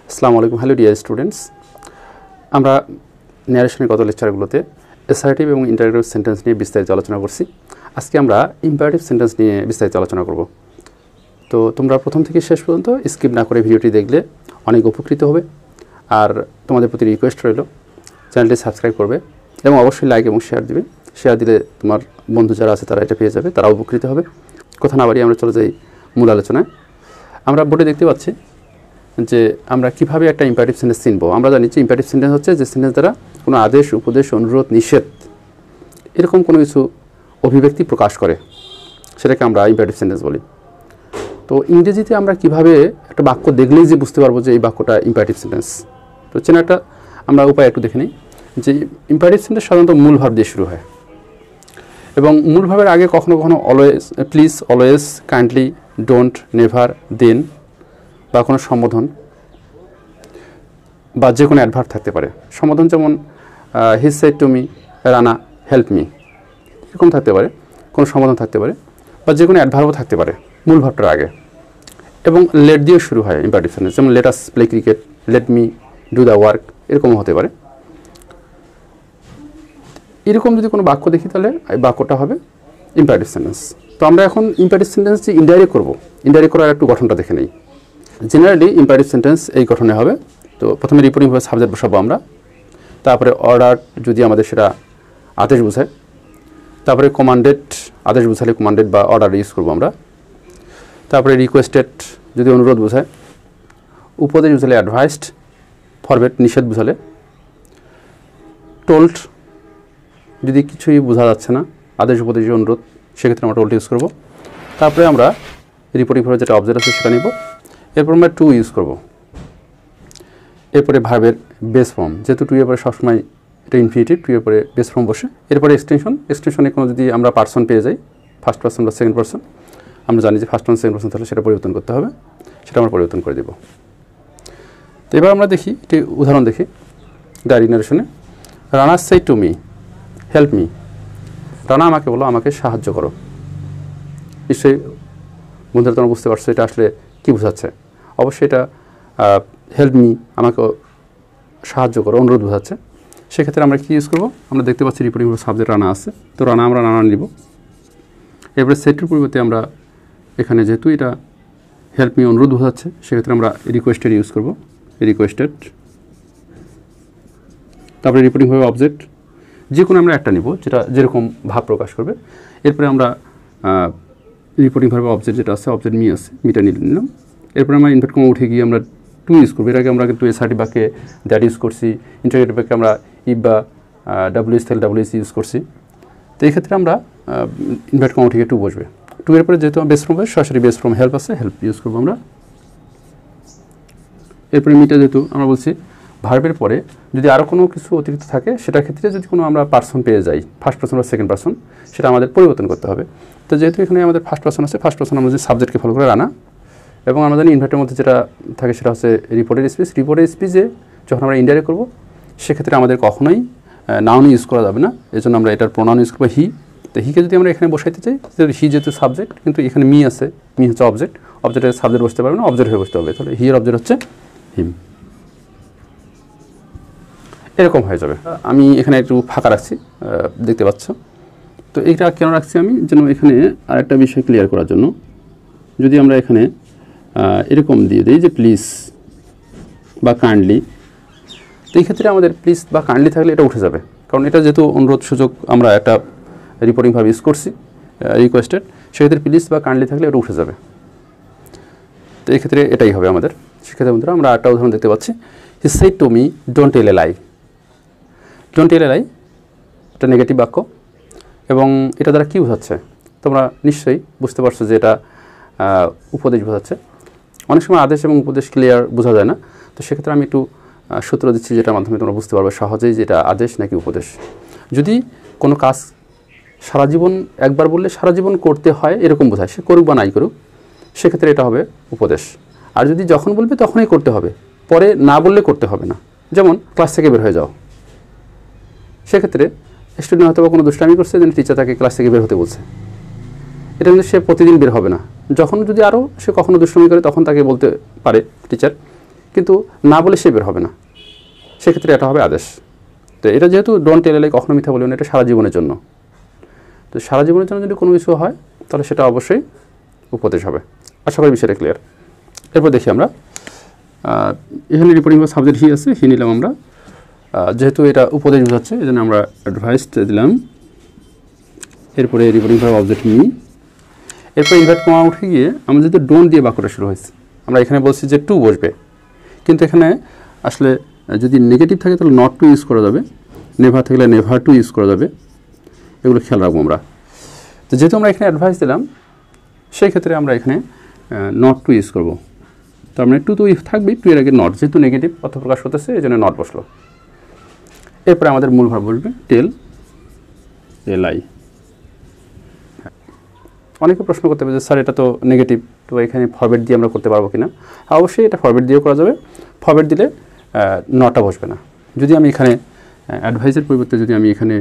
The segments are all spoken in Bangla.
আসসালামু আলাইকুম। হ্যালো ডিয়ার স্টুডেন্টস, আমরা ন্যারেশনের গত লেকচারগুলোতে অ্যাসার্টিভ এবং ইন্টারোগেটিভ সেন্টেন্স নিয়ে বিস্তারিত আলোচনা করছি। আজকে আমরা ইম্পারেটিভ সেন্টেন্স নিয়ে বিস্তারিত আলোচনা করব। তো তোমরা প্রথম থেকে শেষ পর্যন্ত স্কিপ না করে ভিডিওটি দেখলে অনেক উপকৃত হবে। আর তোমাদের প্রতি রিকোয়েস্ট রইল, চ্যানেলটি সাবস্ক্রাইব করবে এবং অবশ্যই লাইক এবং শেয়ার দিবে। শেয়ার দিলে তোমার বন্ধু যারা আছে তারা এটা পেয়ে যাবে, তারাও উপকৃত হবে। কথা না বাড়িয়ে আমরা চলে যাই মূল আলোচনায়। আমরা বোর্ডে দেখতে পাচ্ছি যে আমরা কিভাবে একটা ইম্পারেটিভ সেন্টেন্স চিনব। আমরা জানি যে ইম্পারেটিভ সেন্টেন্স হচ্ছে যে সেন্টেন্স দ্বারা কোনো আদেশ, উপদেশ, অনুরোধ, নিষেধ এরকম কোনো কিছু অভিব্যক্তি প্রকাশ করে, সেটাকে আমরা ইম্পারেটিভ সেন্টেন্স বলি। তো ইংরেজিতে আমরা কিভাবে একটা বাক্য দেখলেই যে বুঝতে পারবো যে এই বাক্যটা ইম্পারেটিভ সেন্টেন্স, তো চেনা একটা আমরা উপায় একটু দেখে নিই। যে ইম্পারেটিভ সেন্টেন্স সাধারণত মূল ভাব দিয়ে শুরু হয় এবং মূল ভাবের আগে কখনো কখনো always, please, always, kindly, don't, never, then বা কোনো সম্বোধন বা যে কোনো অ্যাডভার্ব থাকতে পারে। সম্বোধন যেমন হি said to me, Rana help me, এরকম থাকতে পারে। কোনো সম্বোধন থাকতে পারে বা যে কোনো অ্যাডভার্বও থাকতে পারে মূল ভাবটার আগে। এবং লেট দিয়েও শুরু হয় ইম্পারেটিভ সেন্টেন্স, যেমন let us play cricket, let me do the work, এরকমও হতে পারে। এরকম যদি কোনো বাক্য দেখি তাহলে এই বাক্যটা হবে ইম্পারেটিভ সেন্টেন্স। তো আমরা এখন ইম্পারেটিভ সেন্টেন্স যে ইনডাইরেক্ট করবো, ইনডাইরেক্ট করার একটু গঠনটা দেখে নেই। জেনারেলি ইম্পারেটিভ সেন্টেন্স এই গঠনে হবে। তো প্রথমে রিপোর্টিং ভাবে সাবজেক্ট বসাবো আমরা, তারপরে অর্ডার যদি আমাদের সেটা আদেশ বোঝায়, তারপরে কমান্ডেড, আদেশ বোঝালে কমান্ডেড বা অর্ডার ইউজ করবো আমরা, তারপরে রিকোয়েস্টেড যদি অনুরোধ বোঝায়, উপদেশ বোঝালে অ্যাডভাইসড, ফরবেড নিষেধ বোঝালে, টোল্ড যদি কিছুই বোঝা যাচ্ছে না, আদেশ, উপদেশ, অনুরোধ, সেক্ষেত্রে আমরা টোল্ড ইউজ করবো। তারপরে আমরা রিপোর্টিং ভাবে যেটা অবজেক্ট আছে সেটা নিব, এরপর আমরা টু ইউজ করব। এরপরে ভার্বের বেস ফর্ম, যেহেতু টু এর পরে সবসময় এটা ইনফিনিটিভ, টু এর পরে বেস ফর্ম বসে। এরপরে এক্সটেনশনে কোনো যদি আমরা পার্সন পেয়ে যাই, ফার্স্ট পার্সন বা সেকেন্ড পার্সন, আমরা জানি যে ফার্স্ট পার্সন সেকেন্ড পার্সন, তাহলে সেটা পরিবর্তন করতে হবে, সেটা আমরা পরিবর্তন করে দেব। তো এবার আমরা দেখি একটি উদাহরণ দেখি ডায়রি নারেশনে। Rana said to me help me, Rana আমাকে বলো, আমাকে সাহায্য করো। নিশ্চয়ই বন্ধুরা তোমরা বুঝতে পারছো এটা আসলে কী বোঝাচ্ছে। অবশ্যই এটা হেল্প মি, আমাকে সাহায্য করো, অনুরোধ বোঝাচ্ছে। সেক্ষেত্রে আমরা কী ইউজ করবো? আমরা দেখতে পাচ্ছি রিপোর্টিং সাবজেক্ট রানা আছে, তো রানা আমরা রানা নিব। এরপরে সেটের পরিবর্তে আমরা এখানে যেহেতু এটা হেল্প মি অনুরোধ বোঝাচ্ছে, সেক্ষেত্রে আমরা রিকোয়েস্টেড ইউজ করবো, রিকোয়েস্টেড। তারপরে রিপোর্টিং ভাবে অবজেক্ট যে কোনো আমরা একটা নিব যেটা যেরকম ভাব প্রকাশ করবে। এরপরে আমরা রিপোর্টিং ভাবে অবজেক্ট যেটা আছে, অবজেক্ট মি আছে, মিটা নিলাম। এরপরে আমরা ইনভার্ট কমা উঠে গিয়ে আমরা টু ইউজ করবো। এর আগে আমরা কিন্তু অ্যাসার্টিভ বাক্যে দ্যাট ইউজ করছি, ইন্টারোগেটিভ বাক্যে আমরা ইফ বা ডাব্লিউএস থেকে ডাব্লিউএস ইউজ করছি। তো এই ক্ষেত্রে আমরা ইনভার্ট কমা উঠে গিয়ে টু বসবে। টু এর পরে যেহেতু বেস ফর্ম, সরাসরি বেস ফর্ম হেল্প আছে, হেল্প ইউজ করবো আমরা। এরপরে মিটা যেহেতু আমরা বলছি ভার্বের পরে যদি আরও কোনো কিছু অতিরিক্ত থাকে, সেটার ক্ষেত্রে যদি কোনো আমরা পার্সন পেয়ে যাই, ফার্স্ট পার্সন বা সেকেন্ড পার্সন, সেটা আমাদের পরিবর্তন করতে হবে। তো যেহেতু এখানে আমাদের ফার্স্ট পার্সন আছে, ফার্স্ট পার্সন আমরা যদি সাবজেক্টকে ফলো করে রানা, এবং আমরা জানি ইনভার্টের মধ্যে যেটা থাকে সেটা হচ্ছে রিপোর্টেড স্পিচ। রিপোর্টেড স্পিচে যখন আমরা ইনডাইরেক্ট করবো, সেক্ষেত্রে আমাদের কখনোই নাউন ইউজ করা যাবে না। এই জন্য আমরা এটার প্রোনাউন ইউজ করবো হি। তো হিকে যদি আমরা এখানে বসাইতে চাই, হি যেহেতু সাবজেক্ট, কিন্তু এখানে মি আছে, মি হচ্ছে অবজেক্ট, অবজেক্টের সাবজেক্ট বসতে পারবে না, অবজেক্ট হয়ে বসতে হবে। তাহলে হি এর অবজেক্ট হচ্ছে হিম, এরকম হয়ে যাবে। আমি এখানে একটু ফাঁকা রাখছি, দেখতে পাচ্ছ। তো এইটা কেন রাখছি আমি, যেন এখানে আরেকটা বিষয় ক্লিয়ার করার জন্য। যদি আমরা এখানে এরকম দিয়ে দিই যে প্লিজ বা কাইন্ডলি, তো এই ক্ষেত্রে আমাদের প্লিজ বা কাইন্ডলি থাকলে এটা উঠে যাবে, কারণ এটা যেহেতু অনুরোধ সুযোগ আমরা একটা রিপোর্টিং ভাবে ইউজ করছি, রিকোয়েস্টেড, সেক্ষেত্রে প্লিজ বা কাইন্ডলি থাকলে এটা উঠে যাবে। তো এই ক্ষেত্রে এটাই হবে আমাদের। সেক্ষেত্রে বন্ধুরা আমরা একটা উদাহরণ দেখতে পাচ্ছি, he said to me don't tell a lie. Don't tell a lie এটা নেগেটিভ বাক্য, এবং এটা দ্বারা কী বোঝাচ্ছে তোমরা নিশ্চয়ই বুঝতে পারছো যে এটা উপদেশ বোঝাচ্ছে। অনেক সময় আদেশ এবং উপদেশ ক্লিয়ার বোঝা যায় না, তো সেক্ষেত্রে আমি একটু সূত্র দিচ্ছি যেটার মাধ্যমে তোমরা বুঝতে পারবে সহজেই যেটা আদেশ নাকি উপদেশ। যদি কোনো কাজ সারা জীবন একবার বললে সারা জীবন করতে হয় এরকম বোঝায়, সে করুক বা নাই করুক, সেক্ষেত্রে এটা হবে উপদেশ। আর যদি যখন বলবে তখনই করতে হবে, পরে না বললে করতে হবে না, যেমন ক্লাস থেকে বের হয়ে যাও, সেক্ষেত্রে স্টুডেন্ট হয়তো বা কোনো দুষ্টামি করছে, যেন টিচার তাকে ক্লাস থেকে বের হতে বলছে, এটা কিন্তু সে প্রতিদিন বের হবে না। যখন যদি আরও সে কখনো দুষ্টামি করে, তখন তাকে বলতে পারে টিচার কিন্তু না বলে সে বের হবে না, সেক্ষেত্রে এটা হবে আদেশ। তো এটা যেহেতু ডোন্ট টেল এ লাই, কখনো মিথ্যা বলবেন না, এটা সারা জীবনের জন্য। তো সারা জীবনের জন্য যদি কোনো কিছু হয় তাহলে সেটা অবশ্যই উপদেশ হবে। আশা করি বিষয়টা ক্লিয়ার। এরপর দেখি আমরা এখানে রিপোর্টিং বা সাবজেক্ট হি আছে, হি নিলাম আমরা, যেহেতু এটা উপদেশ বোঝাচ্ছে এই জন্য আমরা অ্যাডভাইস দিলাম। এরপরে রিপোর্টিং ভার্ব অবজেক্ট মি, এরপর ইনভার্ট কমা উঠে গিয়ে আমরা যেহেতু ডোন্ট দিয়ে বাক্যটা শুরু হয়েছে, আমরা এখানে বলছি যে টু বসবে, কিন্তু এখানে আসলে যদি নেগেটিভ থাকে তাহলে নট টু ইউজ করা যাবে, নেভার থাকলে নেভার টু ইউজ করা যাবে, এগুলো খেয়াল রাখবো আমরা। তো যেহেতু আমরা এখানে অ্যাডভাইস দিলাম সেই ক্ষেত্রে আমরা এখানে নট টু ইউজ করবো। তার মানে টু তো থাকবেই, টু এর আগে নট, যেহেতু নেগেটিভ অর্থ প্রকাশ করতেছে এই জন্য নট বসলো। এরপরে আমাদের মূল ভার্ব বসবে টেল এ লাই। অনেকে প্রশ্ন করতে পারে যে স্যার এটা তো নেগেটিভ, তো এখানে ফরওয়ার্ড দিয়ে আমরা করতে পারবো কিনা? অবশ্যই এটা ফরওয়ার্ড দিয়েও করা যাবে, ফরওয়ার্ড দিলে নটা বসবে না। যদি আমি এখানে অ্যাডভাইসের পরিবর্তে যদি আমি এখানে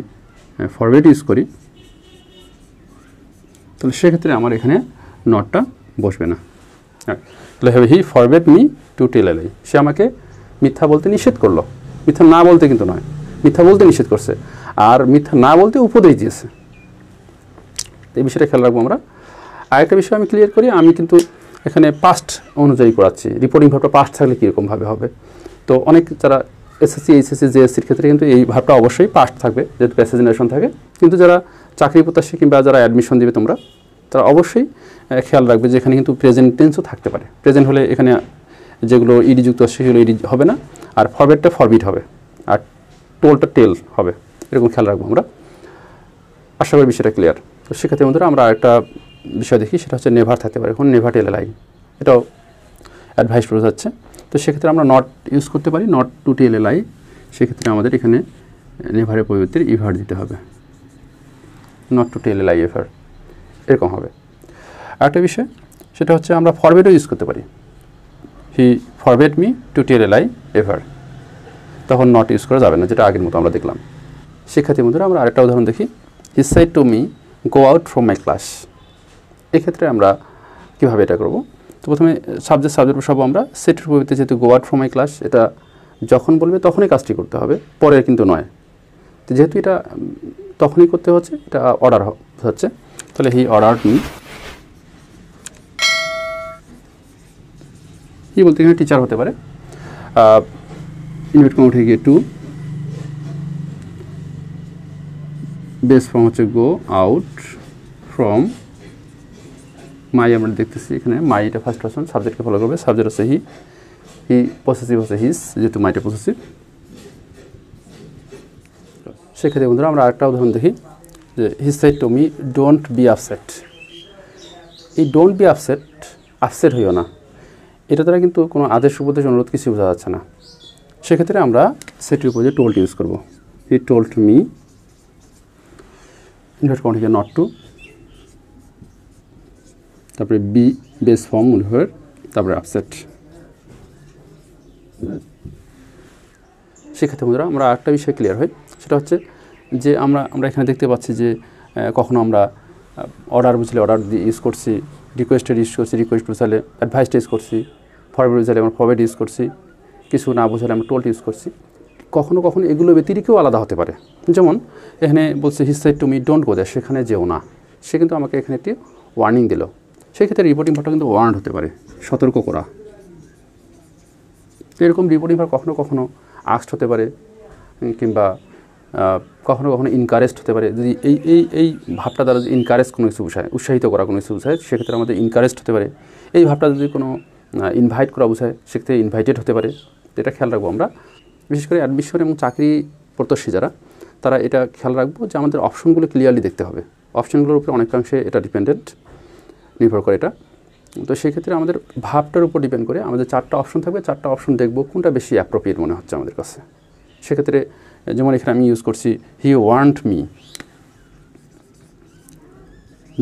ফরওয়ার্ড ইউজ করি তাহলে সেক্ষেত্রে আমার এখানে নটটা বসবে না। তাহলে হবে হি forward me to tell a লাই, সে আমাকে মিথ্যা বলতে নিষেধ করলো, মিথ্যা না বলতে কিন্তু নয়, মিথ্যা বলতে নিষেধ করছে, আর মিথ্যা না বলতে উপদেশ দিয়েছে। এই বিষয়টা খেয়াল রাখবো আমরা। আরেকটা বিষয় আমি ক্লিয়ার করি, আমি কিন্তু এখানে পাস্ট অনুযায়ী করাচ্ছি, রিপোর্টিং ভার্বটা পাস্ট থাকলে কীরকমভাবে হবে। তো অনেক যারা এসএসসি এইচএসসি জেএসসির ক্ষেত্রে কিন্তু এই ভার্বটা অবশ্যই পাস্ট থাকবে, যেহেতু প্যাসেজ জেনারেশন থাকে। কিন্তু যারা চাকরি প্রত্যাশী কিংবা যারা অ্যাডমিশন দিবে তোমরা, তারা অবশ্যই খেয়াল রাখবে যে এখানে কিন্তু প্রেজেন্ট টেন্সও থাকতে পারে। প্রেজেন্ট হলে এখানে যেগুলো ইডি যুক্ত আছে সেগুলো ইডি হবে না, আর ফরওয়ার্ডটা ফরবিট হবে, আর টোলটা টেল হবে, এরকম খেয়াল রাখবো আমরা। আশা করি বিষয়টা ক্লিয়ার। তো সেক্ষেত্রে বন্ধুরা আমরা একটা বিষয় দেখি, সেটা হচ্ছে নেভার থাকতে পারে, এখন নেভার টেল এ লাই, এটাও অ্যাডভাইস বোঝাচ্ছে। তো সেক্ষেত্রে আমরা নট ইউজ করতে পারি, নট টু টেল এ লাই, সেক্ষেত্রে আমাদের এখানে নেভারের পরিবর্তে ইভার দিতে হবে, not to tell a lie ever, এরকম হবে। আরেকটা বিষয় সেটা হচ্ছে আমরা ফরওয়ার্ডও ইউজ করতে পারি, he forward me to tell a lie ever, তখন নট ইউজ করা যাবে না, যেটা আগের মতো আমরা দেখলাম। শিক্ষার্থী বন্ধুরা আমরা আরেকটা উদাহরণ দেখি, হি said to me go out from my class. এক্ষেত্রে আমরা কীভাবে এটা করব? তো প্রথমে সাবজেক্ট সব আমরা সেটের পরিবর্তে যেহেতু go out from my class, এটা যখন বলবে তখনই কাজটি করতে হবে, পরে কিন্তু নয়। তো যেহেতু এটা তখনই করতে হচ্ছে, এটা অর্ডার হচ্ছে, তাহলে হি অর্ডার মি, হি বলতে এখানে টিচার হতে পারে, ইনভার্ট কমা উঠে গিয়ে টু, বেস ফর্ম হচ্ছে গো আউট ফ্রম মাই, আমরা দেখতেছি এখানে মাই এটা ফার্স্ট পারসন, সাবজেক্টকে ফলো করবে, সাবজেক্ট হচ্ছে হি, হি পসেসিভ হচ্ছে হিস, যেহেতু মাইটা পসেসিভ। সেক্ষেত্রে বন্ধুরা আমরা আরেকটা উদাহরণ দেখি, যে হি said to me don't be upset. এই ডোন্ট বি আপসেট, আপসেট হইও না, এটা দ্বারা কিন্তু কোনো আদেশ উপদেশ অনুরোধ কিছু বোঝা যাচ্ছে না। সেক্ষেত্রে আমরা সেটির উপর যে টোল্ড ইউজ করবো, he told me, invert comma থেকে নট টু, তারপরে বি বেস ফর্ম মূলভাবের, তারপরে আপসেট। সেক্ষেত্রে বন্ধুরা আমরা একটা বিষয় ক্লিয়ার হয়, সেটা হচ্ছে যে আমরা এখানে দেখতে পাচ্ছি যে কখনো আমরা অর্ডার বুঝলে অর্ডার ইউজ করছি, রিকোয়েস্টেড ইউজ করছি, রিকোয়েস্ট বুঝালে অ্যাডভাইসড ইউজ করছি, ফরওয়ার্ড বুঝালে আমরা ফরওয়ার্ড ইউজ করছি, কিছু না বুঝালে আমরা টোল্ড ইউজ করছি। কখনো কখনো এগুলো ব্যতিরিক্তও আলাদা হতে পারে, যেমন এখানে বলছে he said to me don't go there, সেখানে যেও না, সে কিন্তু আমাকে এখানে একটি ওয়ার্নিং দিল। সেক্ষেত্রে রিপোর্টিং ভার্বটা কিন্তু ওয়ার্ন হতে পারে, সতর্ক করা। এরকম রিপোর্টিং ভার্ব কখনো কখনো আস্কড হতে পারে, কিংবা কখনো কখনো ইনকারেজড হতে পারে। যদি এই ভাবটা দ্বারা ইনকারেজ কোনো কিছু বোঝায়, উৎসাহিত করা কোনো কিছু বোঝায়, সেক্ষেত্রে আমাদের ইনকারেজড হতে পারে। এই ভাবটা যদি কোনো ইনভাইট করা বোঝায়, সেক্ষেত্রে ইনভাইটেড হতে পারে। এটা খেয়াল রাখবো আমরা, বিশেষ করে অ্যাডমিশন এবং চাকরি প্রত্যাশী যারা, তারা এটা খেয়াল রাখবো যে আমাদের অপশনগুলো ক্লিয়ারলি দেখতে হবে। অপশনগুলোর উপরে অনেকাংশে এটা ডিপেন্ডেন্ট, নির্ভর করে এটা। তো সেক্ষেত্রে আমাদের ভাবটার উপর ডিপেন্ড করে আমাদের চারটা অপশন থাকবে, চারটা অপশন দেখব কোনটা বেশি অ্যাপ্রোপ্রিয়েট মনে হচ্ছে আমাদের কাছে। সেক্ষেত্রে যেমন এখানে আমি ইউজ করছি he want me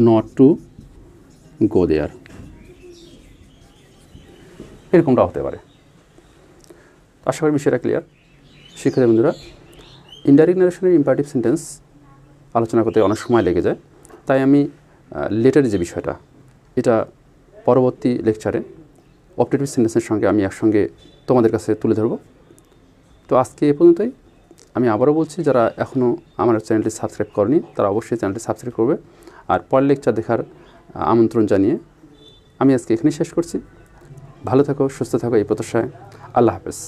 not to go there, এরকমটা হতে পারে। আশা করি বিষয়টা ক্লিয়ার। শিক্ষার্থী বন্ধুরা, ইনডাইরেক্ট নারেশনের ইম্পারেটিভ সেন্টেন্স আলোচনা করতে অনেক সময় লেগে যায়, তাই আমি লেটারের যে বিষয়টা, এটা পরবর্তী লেকচারে অপটেটিভ সেন্টেন্সের সঙ্গে আমি একসঙ্গে তোমাদের কাছে তুলে ধরব। তো আজকে এ পর্যন্তই। আমি আবারও বলছি, যারা এখনও আমার চ্যানেলটি সাবস্ক্রাইব করেনি তারা অবশ্যই চ্যানেলটি সাবস্ক্রাইব করবে। আর পরের লেকচার দেখার আমন্ত্রণ জানিয়ে আমি আজকে এখানেই শেষ করছি। ভালো থাকো, সুস্থ থাকো এই প্রত্যাশায়। আল্লাহ হাফেজ।